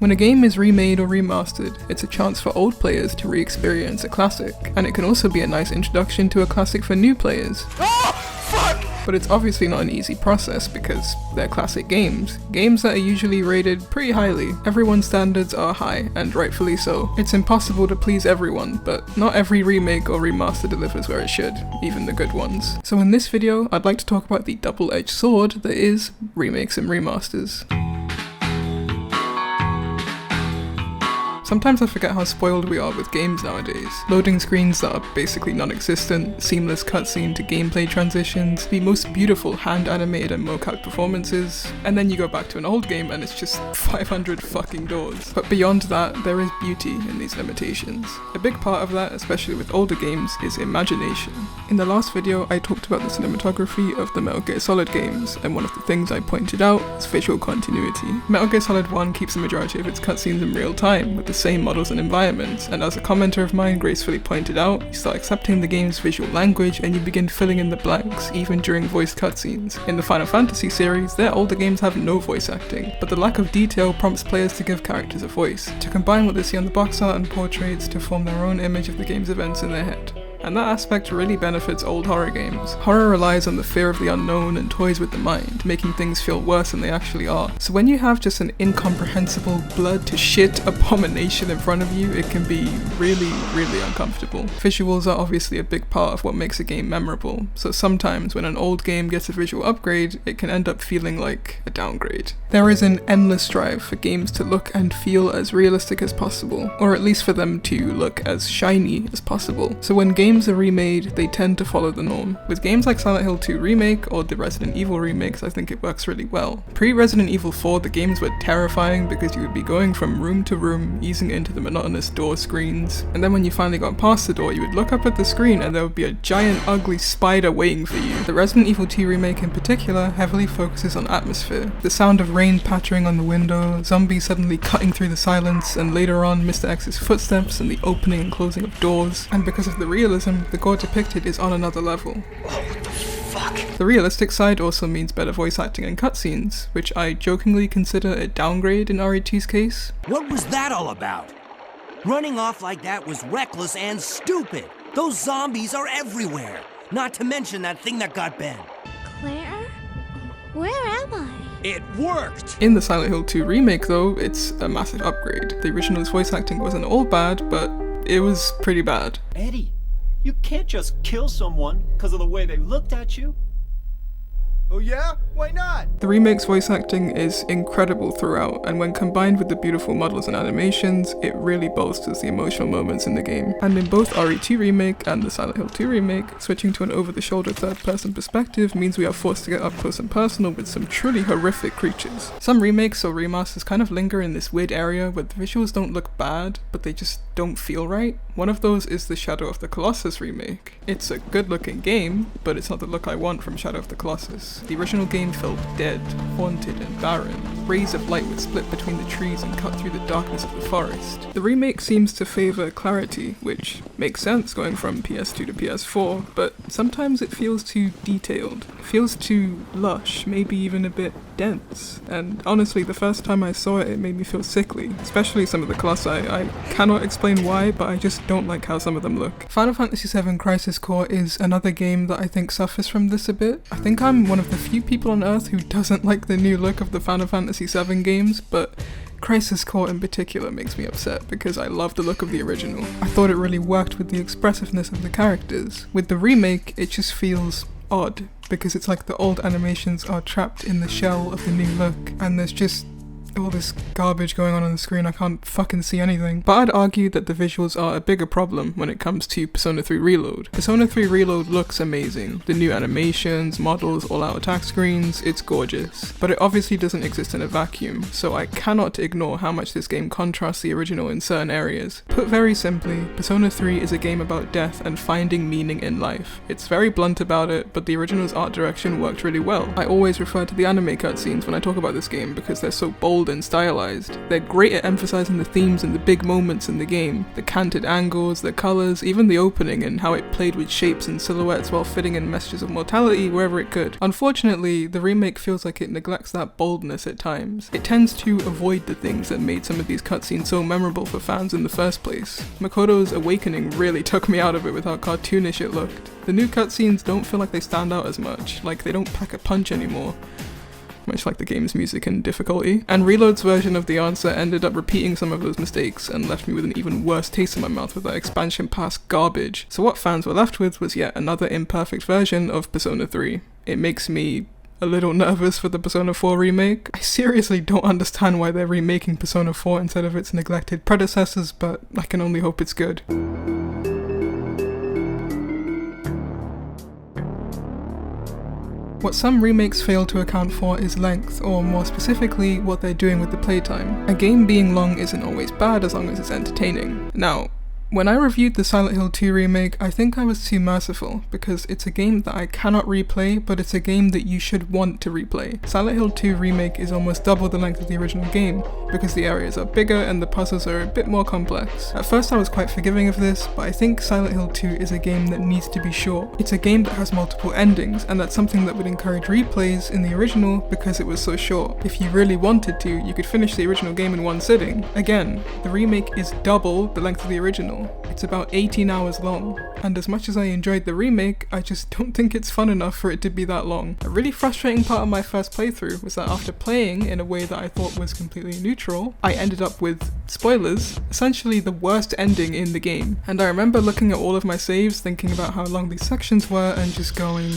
When a game is remade or remastered, it's a chance for old players to re-experience a classic, and it can also be a nice introduction to a classic for new players. But it's obviously not an easy process because they're classic games that are usually rated pretty highly. Everyone's standards are high, and rightfully so. It's impossible to please everyone, but not every remake or remaster delivers where it should, even the good ones. So in this video, I'd like to talk about the double-edged sword that is remakes and remasters. Sometimes I forget how spoiled we are with games nowadays. Loading screens that are basically non-existent, seamless cutscene to gameplay transitions, the most beautiful hand-animated and mocap performances, and then you go back to an old game and it's just 500 fucking doors. But beyond that, there is beauty in these limitations. A big part of that, especially with older games, is imagination. In the last video, I talked about the cinematography of the Metal Gear Solid games, and one of the things I pointed out is visual continuity. Metal Gear Solid 1 keeps the majority of its cutscenes in real time, with the same models and environments, and as a commenter of mine gracefully pointed out, you start accepting the game's visual language and you begin filling in the blanks, even during voiced cutscenes. In the Final Fantasy series, their older games have no voice acting, but the lack of detail prompts players to give characters a voice, to combine what they see on the box art and portraits to form their own image of the game's events in their head. And that aspect really benefits old horror games. Horror relies on the fear of the unknown and toys with the mind, making things feel worse than they actually are. So when you have just an incomprehensible blood to shit abomination in front of you, it can be really, really uncomfortable. Visuals are obviously a big part of what makes a game memorable, so sometimes when an old game gets a visual upgrade, it can end up feeling like a downgrade. There is an endless drive for games to look and feel as realistic as possible, or at least for them to look as shiny as possible. So when games are remade, they tend to follow the norm. With games like Silent Hill 2 Remake or the Resident Evil remakes, I think it works really well. Pre-Resident Evil 4, the games were terrifying because you would be going from room to room, easing into the monotonous door screens, and then when you finally got past the door, you would look up at the screen and there would be a giant ugly spider waiting for you. The Resident Evil 2 Remake in particular heavily focuses on atmosphere. The sound of rain pattering on the window, zombies suddenly cutting through the silence, and later on Mr. X's footsteps and the opening and closing of doors. And because of the realism, the gore depicted is on another level. Oh, what the fuck? The realistic side also means better voice acting and cutscenes, which I jokingly consider a downgrade in RE2's case. What was that all about? Running off like that was reckless and stupid. Those zombies are everywhere. Not to mention that thing that got Ben. Claire? Where am I? It worked! In the Silent Hill 2 remake though, it's a massive upgrade. The original's voice acting wasn't all bad, but it was pretty bad. Eddie, you can't just kill someone because of the way they looked at you. Oh yeah? Why not? The remake's voice acting is incredible throughout, and when combined with the beautiful models and animations, it really bolsters the emotional moments in the game. And in both RE2 Remake and the Silent Hill 2 Remake, switching to an over-the-shoulder third-person perspective means we are forced to get up close and personal with some truly horrific creatures. Some remakes or remasters kind of linger in this weird area where the visuals don't look bad, but they just don't feel right. One of those is the Shadow of the Colossus remake. It's a good-looking game, but it's not the look I want from Shadow of the Colossus. The original game felt dead, haunted, and barren. Rays of light would split between the trees and cut through the darkness of the forest. The remake seems to favor clarity, which makes sense going from PS2 to PS4, but sometimes it feels too detailed. It feels too lush, maybe even a bit dense. And honestly, the first time I saw it, it made me feel sickly, especially some of the colossi. I cannot explain why, but I just don't like how some of them look. Final Fantasy VII Crisis Core is another game that I think suffers from this a bit. I think I'm one of the few people on Earth who doesn't like the new look of the Final Fantasy VII games, but Crisis Core in particular makes me upset because I love the look of the original. I thought it really worked with the expressiveness of the characters. With the remake, it just feels odd because it's like the old animations are trapped in the shell of the new look, and there's just all this garbage going on the screen. I can't fucking see anything. But I'd argue that the visuals are a bigger problem when it comes to Persona 3 Reload. Persona 3 Reload looks amazing. The new animations, models, all-out attack screens, it's gorgeous. But it obviously doesn't exist in a vacuum, so I cannot ignore how much this game contrasts the original in certain areas. Put very simply, Persona 3 is a game about death and finding meaning in life. It's very blunt about it, but the original's art direction worked really well. I always refer to the anime cutscenes when I talk about this game because they're so bold detailed and stylized. They're great at emphasizing the themes and the big moments in the game, the canted angles, the colors, even the opening and how it played with shapes and silhouettes while fitting in messages of mortality wherever it could. Unfortunately, the remake feels like it neglects that boldness at times. It tends to avoid the things that made some of these cutscenes so memorable for fans in the first place. Makoto's awakening really took me out of it with how cartoonish it looked. The new cutscenes don't feel like they stand out as much, like they don't pack a punch anymore, much like the game's music and difficulty. And Reload's version of the answer ended up repeating some of those mistakes and left me with an even worse taste in my mouth with that expansion pass garbage. So what fans were left with was yet another imperfect version of Persona 3. It makes me a little nervous for the Persona 4 remake. I seriously don't understand why they're remaking Persona 4 instead of its neglected predecessors, but I can only hope it's good. What some remakes fail to account for is length, or more specifically, what they're doing with the playtime. A game being long isn't always bad as long as it's entertaining. Now, when I reviewed the Silent Hill 2 remake, I think I was too merciful, because it's a game that I cannot replay, but it's a game that you should want to replay. Silent Hill 2 remake is almost double the length of the original game, because the areas are bigger and the puzzles are a bit more complex. At first I was quite forgiving of this, but I think Silent Hill 2 is a game that needs to be short. It's a game that has multiple endings, and that's something that would encourage replays in the original because it was so short. If you really wanted to, you could finish the original game in one sitting. Again, the remake is double the length of the original. It's about 18 hours long, and as much as I enjoyed the remake, I just don't think it's fun enough for it to be that long. A really frustrating part of my first playthrough was that after playing in a way that I thought was completely neutral, I ended up with, spoilers, essentially the worst ending in the game. And I remember looking at all of my saves, thinking about how long these sections were, and just going,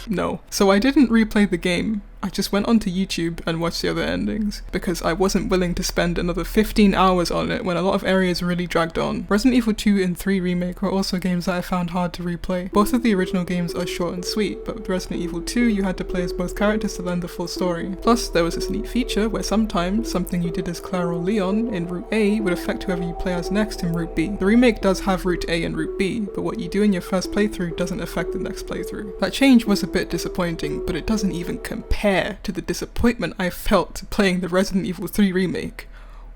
no. So I didn't replay the game. I just went onto YouTube and watched the other endings, because I wasn't willing to spend another 15 hours on it when a lot of areas really dragged on. Resident Evil 2 and 3 Remake were also games that I found hard to replay. Both of the original games are short and sweet, but with Resident Evil 2 you had to play as both characters to learn the full story. Plus, there was this neat feature where sometimes something you did as Claire or Leon in Route A would affect whoever you play as next in Route B. The remake does have Route A and Route B, but what you do in your first playthrough doesn't affect the next playthrough. That change was a bit disappointing, but it doesn't even compare to the disappointment I felt playing the Resident Evil 3 remake.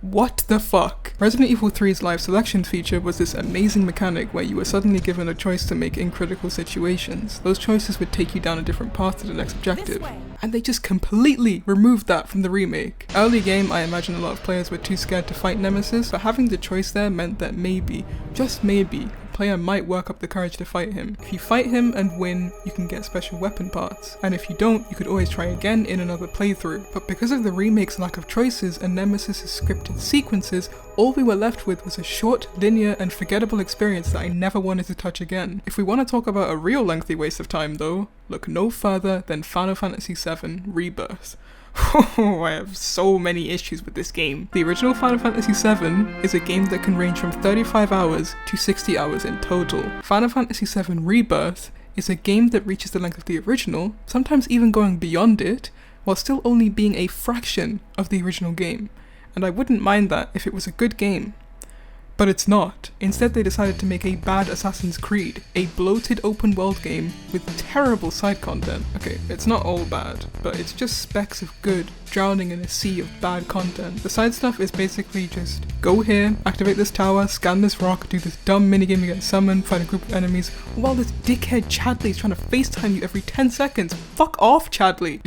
What the fuck? Resident Evil 3's live selection feature was this amazing mechanic where you were suddenly given a choice to make in critical situations. Those choices would take you down a different path to the next objective. And they just completely removed that from the remake. Early game, I imagine a lot of players were too scared to fight Nemesis, but having the choice there meant that maybe, just maybe, a player might work up the courage to fight him. If you fight him and win, you can get special weapon parts. And if you don't, you could always try again in another playthrough. But because of the remake's lack of choices and Nemesis' scripted sequences, all we were left with was a short, linear, and forgettable experience that I never wanted to touch again. If we want to talk about a real lengthy waste of time though, look no further than Final Fantasy VII Rebirth. I have so many issues with this game. The original Final Fantasy VII is a game that can range from 35 hours to 60 hours in total. Final Fantasy VII Rebirth is a game that reaches the length of the original, sometimes even going beyond it, while still only being a fraction of the original game. And I wouldn't mind that if it was a good game. But it's not. Instead they decided to make a bad Assassin's Creed, a bloated open world game with terrible side content. Okay, it's not all bad, but it's just specks of good drowning in a sea of bad content. The side stuff is basically just go here, activate this tower, scan this rock, do this dumb minigame you get summoned, fight a group of enemies, while this dickhead Chadley is trying to FaceTime you every 10 seconds. Fuck off, Chadley!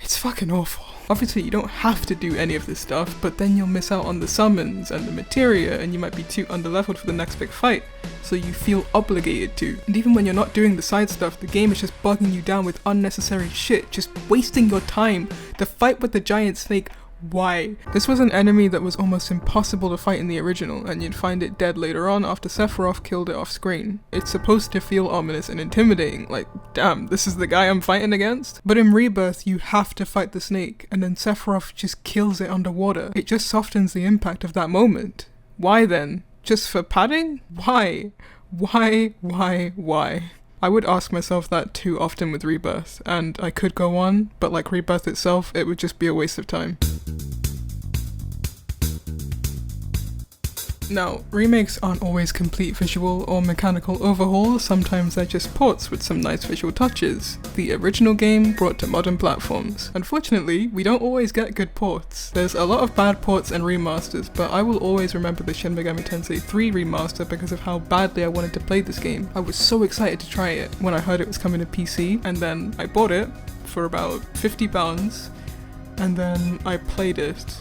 It's fucking awful. Obviously you don't have to do any of this stuff, but then you'll miss out on the summons and the materia and you might be too underleveled for the next big fight, so you feel obligated to. And even when you're not doing the side stuff, the game is just bugging you down with unnecessary shit, just wasting your time. The fight with the giant snake, why? This was an enemy that was almost impossible to fight in the original, and you'd find it dead later on after Sephiroth killed it off screen. It's supposed to feel ominous and intimidating, like, damn, this is the guy I'm fighting against? But in Rebirth, you have to fight the snake, and then Sephiroth just kills it underwater. It just softens the impact of that moment. Why then? Just for padding? Why? Why? I would ask myself that too often with Rebirth, and I could go on, but like Rebirth itself, it would just be a waste of time. Now, remakes aren't always complete visual or mechanical overhauls, sometimes they're just ports with some nice visual touches. The original game brought to modern platforms. Unfortunately, we don't always get good ports. There's a lot of bad ports and remasters, but I will always remember the Shin Megami Tensei 3 remaster because of how badly I wanted to play this game. I was so excited to try it when I heard it was coming to PC, and then I bought it for about £50, and then I played it,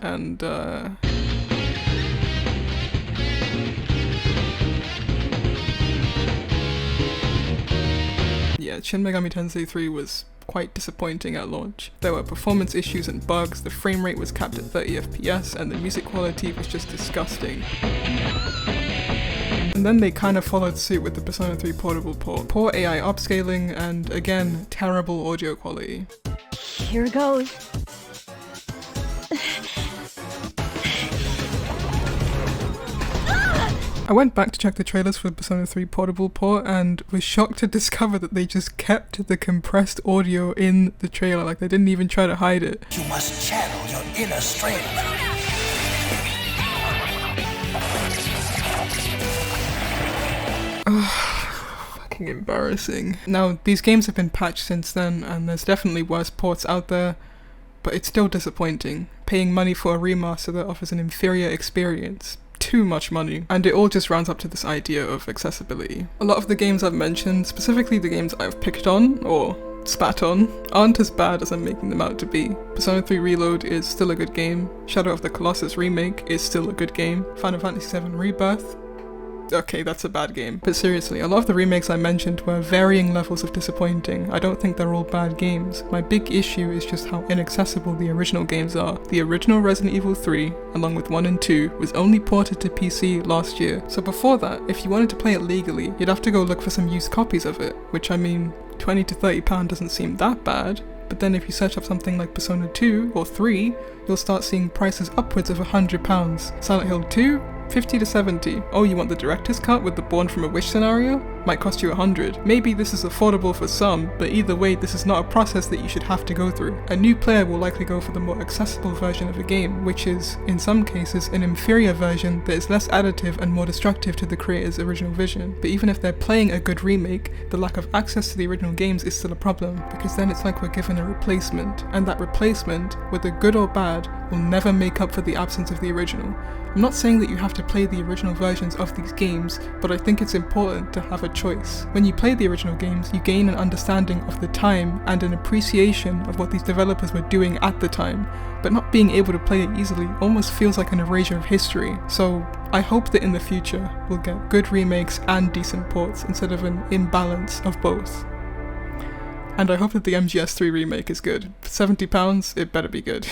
and yeah, Shin Megami Tensei 3 was quite disappointing at launch. There were performance issues and bugs, the frame rate was capped at 30 FPS, and the music quality was just disgusting. And then they kind of followed suit with the Persona 3 portable port. Poor AI upscaling, and again, terrible audio quality. Here goes. I went back to check the trailers for the Persona 3 portable port and was shocked to discover that they just kept the compressed audio in the trailer, like they didn't even try to hide it. You must channel your inner strength. Fucking embarrassing. Now, these games have been patched since then, and there's definitely worse ports out there, but it's still disappointing. Paying money for a remaster that offers an inferior experience. Too much money. And it all just rounds up to this idea of accessibility. A lot of the games I've mentioned, specifically the games I've picked on, or spat on, aren't as bad as I'm making them out to be. Persona 3 Reload is still a good game. Shadow of the Colossus Remake is still a good game. Final Fantasy VII Rebirth, okay, that's a bad game. But seriously, a lot of the remakes I mentioned were varying levels of disappointing. I don't think they're all bad games. My big issue is just how inaccessible the original games are. The original Resident Evil 3, along with 1 and 2, was only ported to PC last year. So before that, if you wanted to play it legally, you'd have to go look for some used copies of it, which I mean, £20 to £30 doesn't seem that bad. But then if you search up something like Persona 2 or 3, you'll start seeing prices upwards of £100. Silent Hill 2? 50 to 70. Oh, you want the director's cut with the Born from a Wish scenario? Might cost you 100. Maybe this is affordable for some, but either way, this is not a process that you should have to go through. A new player will likely go for the more accessible version of a game, which is, in some cases, an inferior version that is less additive and more destructive to the creator's original vision. But even if they're playing a good remake, the lack of access to the original games is still a problem, because then it's like we're given a replacement, and that replacement, whether good or bad, will never make up for the absence of the original. I'm not saying that you have to play the original versions of these games, but I think it's important to have a choice. When you play the original games, you gain an understanding of the time and an appreciation of what these developers were doing at the time, but not being able to play it easily almost feels like an erasure of history. So I hope that in the future we'll get good remakes and decent ports instead of an imbalance of both. And I hope that the MGS 3 remake is good. For £70, it better be good.